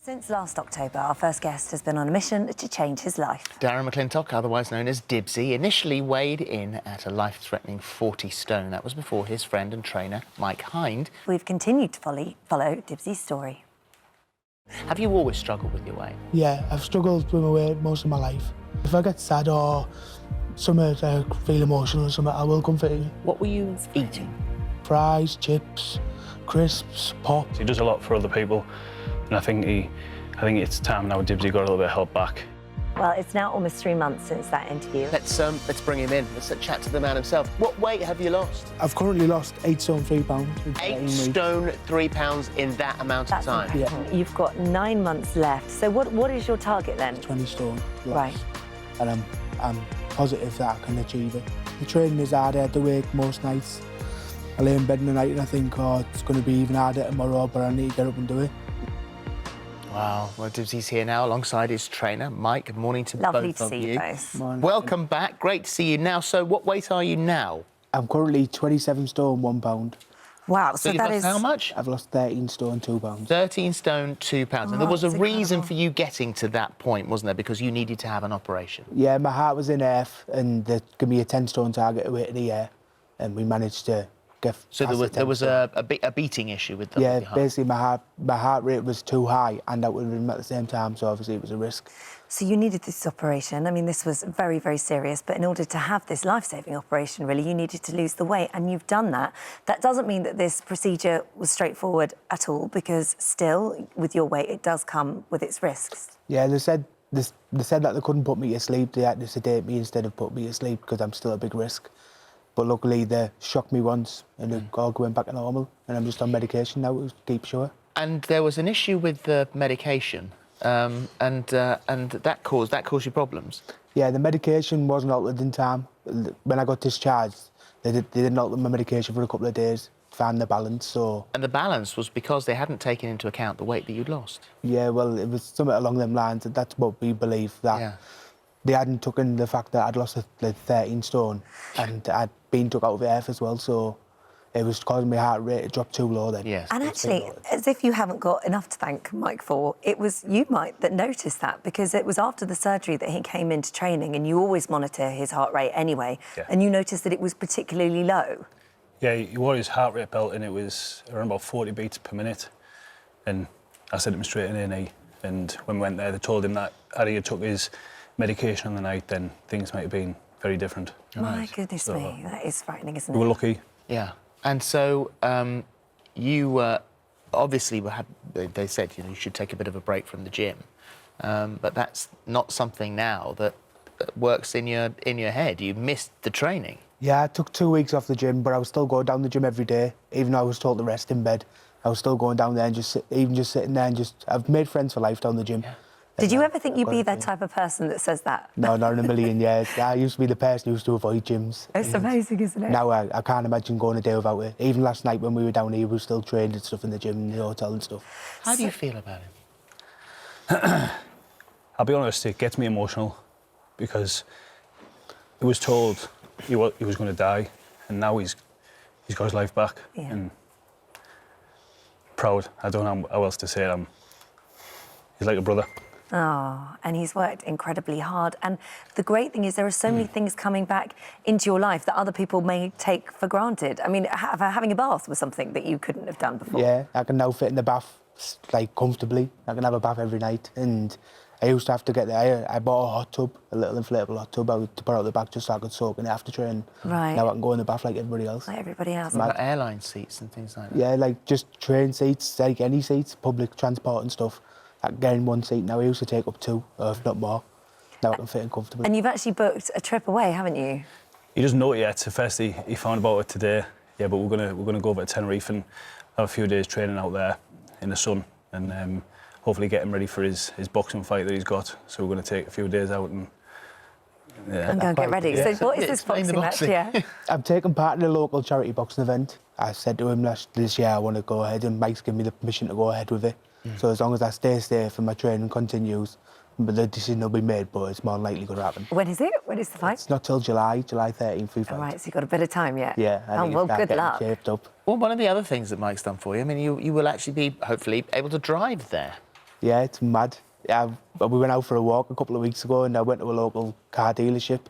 Since last October, our first guest has been on a mission to change his life. Darren McClintock, otherwise known as Dibsy, initially weighed in at a life-threatening 40 stone. That was before his friend and trainer, Mike Hind. We've continued to follow Dibsy's story. Have you always struggled with your weight? Yeah, I've struggled with my weight most of my life. If I get sad or something, feel emotional or something, I will come for you. What were you eating? Fries, chips, crisps, pop. He does a lot for other people, and I think it's time now Dibsy got a little bit of help back. Well, it's now almost 3 months since that interview. Let's bring him in. Let's chat to the man himself. What weight have you lost? I've currently lost 8 stone 3 pounds. 8 stone 3 pounds in that amount of time. Yeah. You've got 9 months left. So what is your target then? 20 stone lost. Right. And I'm positive that I can achieve it. The training is hard. I had to work most nights. I lay in bed in the night and I think, oh, it's going to be even harder tomorrow, but I need to get up and do it. Wow, well, Dibsy's here now alongside his trainer, Mike. Good morning to Lovely both to of see you both. Welcome back. Great to see you now. So what weight are you now? I'm currently 27 stone 1 pound. Wow, So so you've that lost is... how much? I've lost 13 stone 2 pounds. 13 stone 2 pounds. And there was a that's reason incredible. for you getting to that point, wasn't there? Because you needed to have an operation. Yeah, my heart was in half and they gave me a 10 stone target to wait of the year and we managed to get So there was a beating issue with the Yeah, heart. basically my heart rate was too high and that would have been at the same time, so obviously it was a risk. So you needed this operation. I mean, this was very, very serious, but in order to have this life-saving operation, really, you needed to lose the weight, and you've done that. That doesn't mean that this procedure was straightforward at all, because still, with your weight, it does come with its risks. Yeah, they said that they couldn't put me to sleep. They had to sedate me instead of put me to sleep because I'm still a big risk. But luckily, they shocked me once and it all went back to normal, and I'm just on medication now to keep sure. And there was an issue with the medication, and that caused you problems. Yeah, the medication wasn't altered in time. When I got discharged, they didn't alter my medication for a couple of days to find the balance, so... And the balance was because they hadn't taken into account the weight that you'd lost. Yeah, well, it was something along them lines. That's what we believe, that Yeah. they hadn't taken the fact that I'd lost 13 stone and I'd been took out of half as well, so it was causing my heart rate to drop too low then. Yes. And actually, as if you haven't got enough to thank Mike for, it was you, Mike, that noticed that, because it was after the surgery that he came into training, and you always monitor his heart rate anyway, and you noticed that it was particularly low. Yeah, he wore his heart rate belt and it was around about 40 beats per minute. And I sent him straight in A&E, and when we went there, they told him that had he took his medication on the night, then things might have been very different. My goodness me, that is frightening, isn't it? We were lucky. Yeah. And so you obviously they said you should take a bit of a break from the gym, but that's not something now that works in your head. You missed the training. Yeah, I took 2 weeks off the gym, but I was still going down the gym every day, even though I was told to rest in bed. I was still going down there and just sitting there and I've made friends for life down the gym. Yeah. Did you ever think you'd be that type of person that says that? No, not in a million years. I used to be the person who used to avoid gyms. It's amazing, isn't it? Now I can't imagine going a day without it. Even last night when we were down here, we were still trained and stuff in the gym and the hotel and stuff. How do you feel about him? I'll be honest, it gets me emotional because he was told he was going to die, and now he's got his life back. Yeah. And proud. I don't know how else to say it. He's like a brother. Oh, and he's worked incredibly hard. And the great thing is there are so many things coming back into your life that other people may take for granted. I mean, having a bath was something that you couldn't have done before. Yeah, I can now fit in the bath like comfortably. I can have a bath every night, and I used to have to get there. I bought a hot tub, a little inflatable hot tub to put out the back just so I could soak in it after training. Right. Now I can go in the bath like everybody else. Like everybody else. What about airline seats and things like that? Yeah, like just train seats, like any seats, public transport and stuff. I can get in one seat now. I used to take up 2, if not more. Now I can fit in comfortably. And you've actually booked a trip away, haven't you? He doesn't know it yet. So first he found about it today. Yeah, but we're gonna go over to Tenerife and have a few days training out there in the sun, and hopefully get him ready for his boxing fight that he's got. So we're going to take a few days out and And go and get ready. Yeah. So what is this Explain the boxing match? boxing. Yeah. I'm taking part in a local charity boxing event. I said to him this year I want to go ahead, and Mike's given me the permission to go ahead with it. So as long as I stay safe and my training continues, but the decision will be made, but it's more than likely going to happen. When is it? When is the fight? It's not till July 13th, free fight. All right, so you've got a bit of time yet. Yeah, Oh, well, good luck. Shaped up. Well, one of the other things that Mike's done for you, I mean, you will actually be, hopefully, able to drive there. Yeah, it's mad. Yeah, we went out for a walk a couple of weeks ago and I went to a local car dealership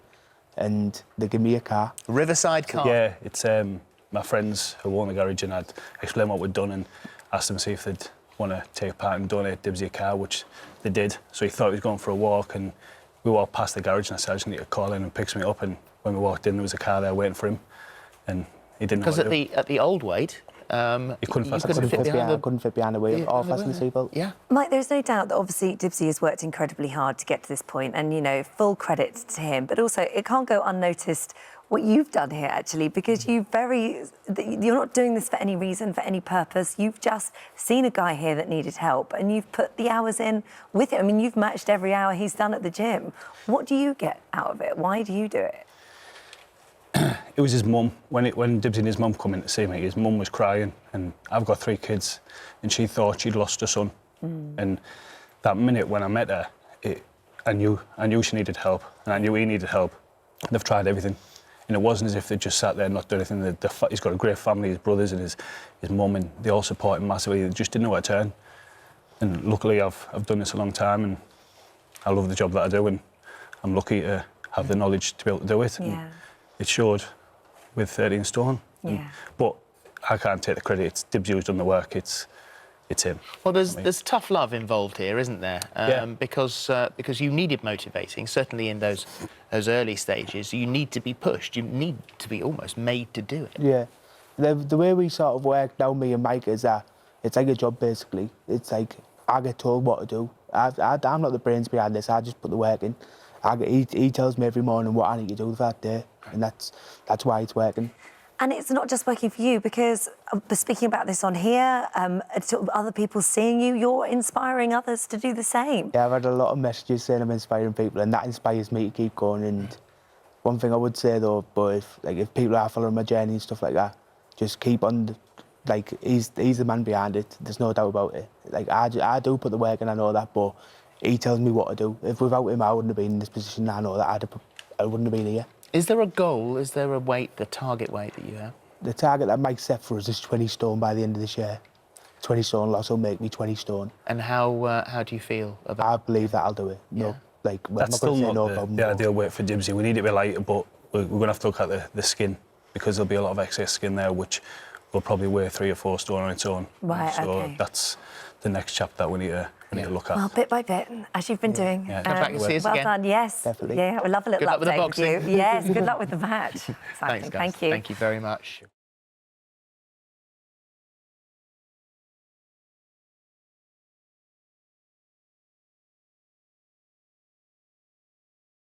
and they gave me a car. Riverside car. Yeah, it's my friends who own the garage, and I'd explain what we'd done and asked them to see if they'd want to take part and donate Dibsy a car, which they did. So he thought he was going for a walk, and we walked past the garage and I said, I just need to call in and picks me up. And when we walked in, there was a car there waiting for him, and he didn't. Because at the old weight, he couldn't fit behind the wheel or fasten the seatbelt. Yeah. Mike, there's no doubt that obviously Dibsy has worked incredibly hard to get to this point, and, you know, full credit to him. But also, it can't go unnoticed what you've done here, actually, because you're not doing this for any reason, for any purpose. You've just seen a guy here that needed help, and you've put the hours in with it. I mean, you've matched every hour he's done at the gym. What do you get out of it? Why do you do it? It was his mum. When Dibsy and his mum come in to see me, his mum was crying, and I've got 3 kids, and she thought she'd lost her son. And that minute when I met her, I knew she needed help, and I knew he needed help. They've tried everything, and it wasn't as if they just sat there and not done anything. He's got a great family, his brothers and his mum, and they all support him massively. They just didn't know where to turn. And luckily, I've done this a long time, and I love the job that I do, and I'm lucky to have the knowledge to be able to do it. Yeah. It showed with 13 stone. Yeah. But I can't take the credit. It's Dibsy who's done the work. It's him. Well, there's tough love involved here, isn't there? Because you needed motivating. Certainly in those early stages, you need to be pushed. You need to be almost made to do it. Yeah. The way we sort of work now, me and Mike, is that it's like a job, basically. It's like I get told what to do. I'm not the brains behind this. I just put the work in. He tells me every morning what I need to do for that day, and that's why it's working. And it's not just working for you, because speaking about this on here, other people seeing you, you're inspiring others to do the same. Yeah, I've had a lot of messages saying I'm inspiring people, and that inspires me to keep going. And one thing I would say though, but if people are following my journey and stuff like that, just keep on. He's the man behind it. There's no doubt about it. I do put the work in, I know that, but he tells me what to do. If without him, I wouldn't have been in this position. I know that I wouldn't have been here. Is there a goal? Is there a weight, the target weight that you have? The target that Mike set for us is 20 stone by the end of this year. 20 stone loss will make me 20 stone. And how do you feel about? I believe that I'll do it. No, That's still not the ideal weight for Dibsy. We need it to be lighter, but we're going to have to look at the skin, because there'll be a lot of excess skin there, which will probably weigh 3 or 4 stone on its own. Right, so okay. that's the next chapter that we need to look at. Well, bit by bit, as you've been doing. Yeah. Come back and see us well again. done, yes. Definitely. Yeah, we'll love a little Good luck with the update with you. boxing. Yes, good luck with the match. Exactly. Thanks, guys. Thank you. Thank you very much.